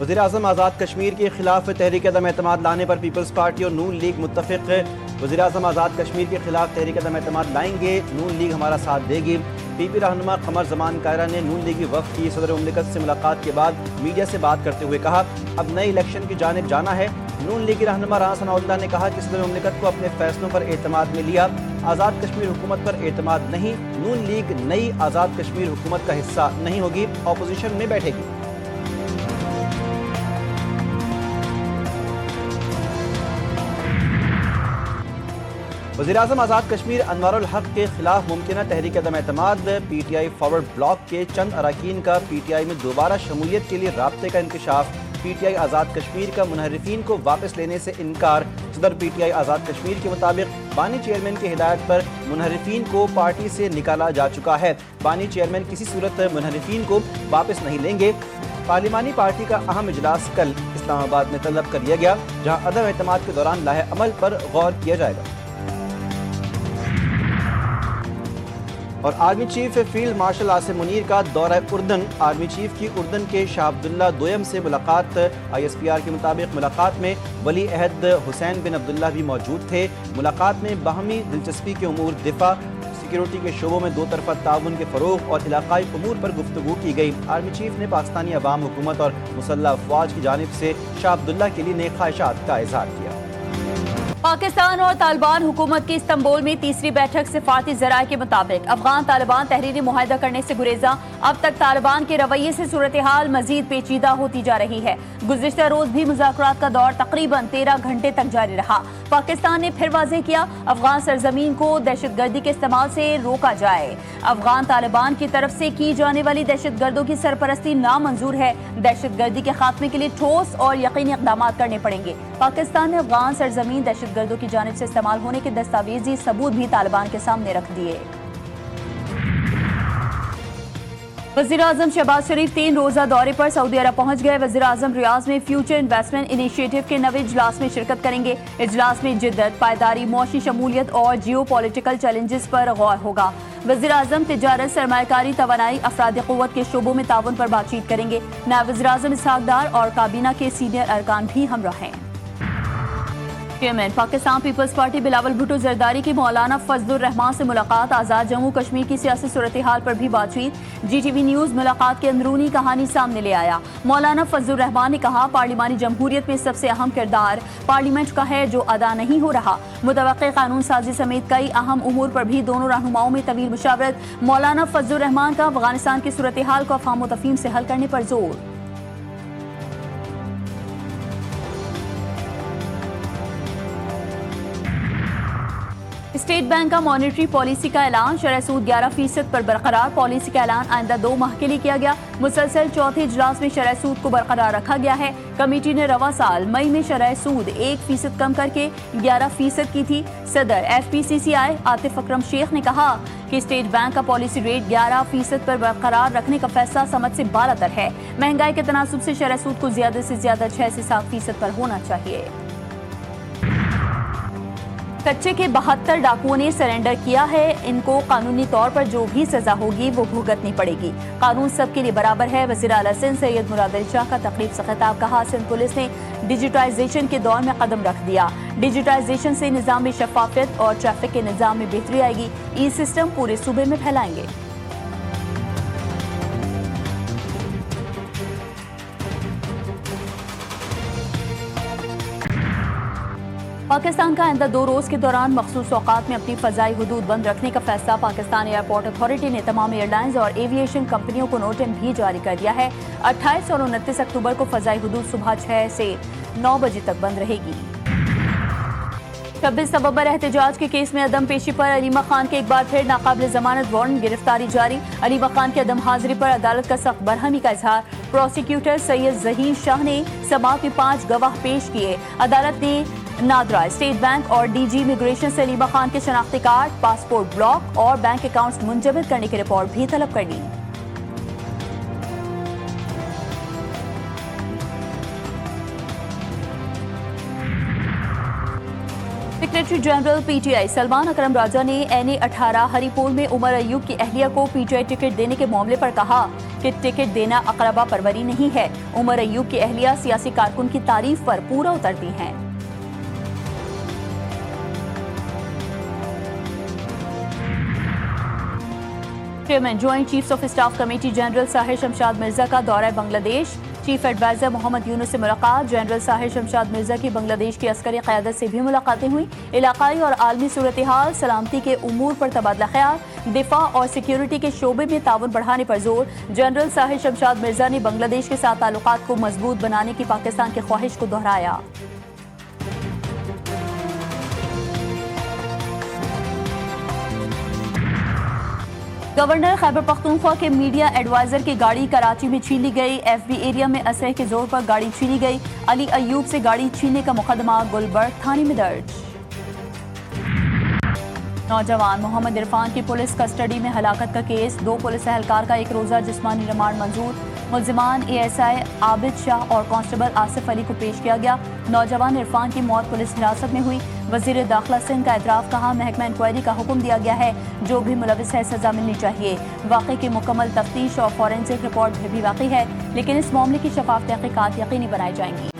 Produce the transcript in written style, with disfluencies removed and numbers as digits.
وزیر اعظم آزاد کشمیر کے خلاف تحریک عدم اعتماد لانے پر پیپلز پارٹی اور نون لیگ متفق۔ وزیر اعظم آزاد کشمیر کے خلاف تحریک عدم اعتماد لائیں گے، نون لیگ ہمارا ساتھ دے گی۔ پی پی رہنما قمر زمان کائرہ نے نون لیگی وفد کی صدر مملکت سے ملاقات کے بعد میڈیا سے بات کرتے ہوئے کہا، اب نئے الیکشن کی جانب جانا ہے۔ نون لیگی رہنما رانا ثناء اللہ نے کہا کہ صدر مملکت کو اپنے فیصلوں پر اعتماد میں لیا، آزاد کشمیر حکومت پر اعتماد نہیں۔ نون لیگ نئی آزاد کشمیر حکومت کا حصہ نہیں ہوگی، اپوزیشن میں بیٹھے گی۔ وزیر اعظم آزاد کشمیر انوار الحق کے خلاف ممکنہ تحریک عدم اعتماد، پی ٹی آئی فارورڈ بلاک کے چند اراکین کا پی ٹی آئی میں دوبارہ شمولیت کے لیے رابطے کا انکشاف، پی ٹی آئی آزاد کشمیر کا منحرفین کو واپس لینے سے انکار۔ صدر پی ٹی آئی آزاد کشمیر کے مطابق بانی چیئرمین کی ہدایت پر منحرفین کو پارٹی سے نکالا جا چکا ہے، بانی چیئرمین کسی صورت منحرفین کو واپس نہیں لیں گے۔ پارلیمانی پارٹی کا اہم اجلاس کل اسلام آباد میں طلب کر لیا گیا، جہاں عدم اعتماد کے دوران لاہ عمل پر غور کیا جائے گا۔ اور army chief field marshal Asim Munir کا دورہ اردن، آرمی چیف کی اردن کے شاہ عبداللہ دوئم سے ملاقات۔ آئی ایس پی آر کے مطابق ملاقات میں ولی عہد حسین بن عبداللہ بھی موجود تھے۔ ملاقات میں باہمی دلچسپی کے امور، دفاع، سیکیورٹی کے شعبوں میں دو طرفہ تعاون کے فروغ اور علاقائی امور پر گفتگو کی گئی۔ آرمی چیف نے پاکستانی عوام، حکومت اور مسلح افواج کی جانب سے شاہ عبداللہ کے لیے نیک خواہشات کا اظہار کیا۔ پاکستان اور طالبان حکومت کی استنبول میں تیسری بیٹھک۔ سفارتی ذرائع کے مطابق افغان طالبان تحریری معاہدہ کرنے سے گریزاں، اب تک طالبان کے رویے سے صورتحال مزید پیچیدہ ہوتی جا رہی ہے۔ گزشتہ روز بھی مذاکرات کا دور تقریباً 13 گھنٹے تک جاری رہا۔ پاکستان نے پھر واضح کیا، افغان سرزمین کو دہشت گردی کے استعمال سے روکا جائے۔ افغان طالبان کی طرف سے کی جانے والی دہشت گردوں کی سرپرستی نامنظور ہے۔ دہشت گردی کے خاتمے کے لیے ٹھوس اور یقینی اقدامات کرنے پڑیں گے۔ پاکستان نے افغان سرزمین دہشت گردوں کی جانب سے استعمال ہونے کے دستاویزی ثبوت بھی طالبان کے سامنے رکھ دیے۔ وزیر اعظم شہباز شریف 3 روزہ دورے پر سعودی عرب پہنچ گئے۔ وزیر اعظم ریاض میں فیوچر انویسٹمنٹ انیشیٹو کے نویں اجلاس میں شرکت کریں گے۔ اجلاس میں جدت، پائیداری، معاشی شمولیت اور جیو پولیٹیکل چیلنجز پر غور ہوگا۔ وزیر اعظم تجارت، سرمایہ کاری، توانائی، افرادی قوت کے شعبوں میں تعاون پر بات چیت کریں گے۔ نائب وزیر اعظم اسحاق ڈار اور کابینہ کے سینئر ارکان بھی ہمراہ ہیں۔ چیئرمین پاکستان پیپلز پارٹی بلاول بھٹو زرداری کی مولانا فضل الرحمان سے ملاقات، آزاد جموں کشمیر کی سیاسی صورتحال پر بھی بات چیت۔ جی ٹی وی نیوز ملاقات کی اندرونی کہانی سامنے لے آیا۔ مولانا فضل الرحمان نے کہا، پارلیمانی جمہوریت میں سب سے اہم کردار پارلیمنٹ کا ہے جو ادا نہیں ہو رہا۔ متوقع قانون سازی سمیت کئی اہم امور پر بھی دونوں رہنماؤں میں طویل مشاورت۔ مولانا فضل الرحمان کا افغانستان کی صورتحال کو افہام و تفہیم سے حل کرنے پر زور۔ اسٹیٹ بینک کا مانیٹری پالیسی کا اعلان، شرح سود 11% پر برقرار۔ پالیسی کا اعلان آئندہ 2 ماہ کے لیے کیا گیا۔ مسلسل چوتھے اجلاس میں شرح سود کو برقرار رکھا گیا ہے۔ کمیٹی نے رواں سال مئی میں شرح سود 1% کم کر کے 11% کی تھی۔ صدر ایف پی سی سی آئی عاطف اکرم شیخ نے کہا کہ اسٹیٹ بینک کا پالیسی ریٹ 11% پر برقرار رکھنے کا فیصلہ سمجھ سے بالاتر ہے۔ مہنگائی کے تناسب سے شرح سود کو زیادہ سے زیادہ 6 سے 7% پر ہونا چاہیے۔ کچے کے 72 ڈاکوؤں نے سرنڈر کیا ہے، ان کو قانونی طور پر جو بھی سزا ہوگی وہ بھگتنی پڑے گی۔ قانون سب کے لیے برابر ہے۔ وزیر اعلیٰ سندھ سید مراد علی شاہ کا تقریب سے خطاب، کہا سندھ پولیس نے ڈیجیٹائزیشن کے دور میں قدم رکھ دیا۔ ڈیجیٹائزیشن سے نظام میں شفافیت اور ٹریفک کے نظام میں بہتری آئے گی۔ ای سسٹم پورے صوبے میں پھیلائیں گے۔ پاکستان کا آئندہ 2 روز کے دوران مخصوص اوقات میں اپنی فضائی حدود بند رکھنے کا فیصلہ۔ پاکستان ایئرپورٹ اتھارٹی نے تمام ایئر لائنز اور ایویشن کمپنیوں کو نوٹس بھی جاری کر دیا ہے۔ 28 اور 29 اکتوبر کو فضائی حدود صبح 6 سے 9 بجے تک بند رہے گی۔ 26 نومبر احتجاج کے کیس میں عدم پیشی پر علیمہ خان کے ایک بار پھر ناقابل ضمانت وارنٹ، گرفتاری جاری۔ علیمہ خان کی عدم حاضری پر عدالت کا سخت برہمی کا اظہار۔ پروسیکیوٹر سید ظہیر شاہ نے سماعت میں 5 گواہ پیش کیے۔ عدالت نے نادرا، اسٹیٹ بینک اور ڈی جی امیگریشن سے علیمہ خان کے شناختی کارڈ، پاسپورٹ بلاک اور بینک اکاؤنٹس منجمد کرنے کی رپورٹ بھی طلب کر لی۔ Secretary general P T I Salman Akram Raja نے این اے 18 ہری پور میں عمر ایوب کی اہلیہ کو پی ٹی آئی ٹکٹ دینے کے معاملے پر کہا کہ کہ ٹکٹ دینا اقربا پروری نہیں ہے۔ عمر ایوب کی اہلیہ سیاسی کارکن کی تعریف پر پورا اترتی ہیں۔ Chairman joint chiefs of staff committee general Sahir Shamshad Mirza کا دورہ بنگلہ دیش۔ چیف ایڈوائزر محمد یونس سے ملاقات۔ جنرل ساحر شمشاد مرزا کی بنگلہ دیش کی عسکری قیادت سے بھی ملاقاتیں ہوئیں۔ علاقائی اور عالمی صورتحال، سلامتی کے امور پر تبادلہ خیال، دفاع اور سیکیورٹی کے شعبے میں تعاون بڑھانے پر زور۔ جنرل ساحر شمشاد مرزا نے بنگلہ دیش کے ساتھ تعلقات کو مضبوط بنانے کی پاکستان کی خواہش کو دہرایا۔ گورنر خیبر پختونخوا کے میڈیا ایڈوائزر کی گاڑی کراچی میں چھین لی گئی۔ ایف بی ایریا میں اسلحے کے زور پر گاڑی چھینی گئی۔ علی ایوب سے گاڑی چھیننے کا مقدمہ گلبرگ تھانے میں درج۔ نوجوان محمد عرفان کی پولیس کسٹڈی میں ہلاکت کا کیس۔ 2 پولیس اہلکار کا 1 روزہ جسمانی ریمانڈ منظور۔ ملزمان اے ایس آئی عابد شاہ اور کانسٹیبل آصف علی کو پیش کیا گیا۔ نوجوان عرفان کی موت پولیس حراست میں ہوئی۔ وزیر داخلہ سندھ کا اعتراف، کہا محکمہ انکوائری کا حکم دیا گیا ہے، جو بھی ملوث ہے سزا ملنی چاہیے۔ واقعے کی مکمل تفتیش اور فورینسک رپورٹ بھی واقعی ہے، لیکن اس معاملے کی شفاف تحقیقات یقینی بنائی جائیں گی۔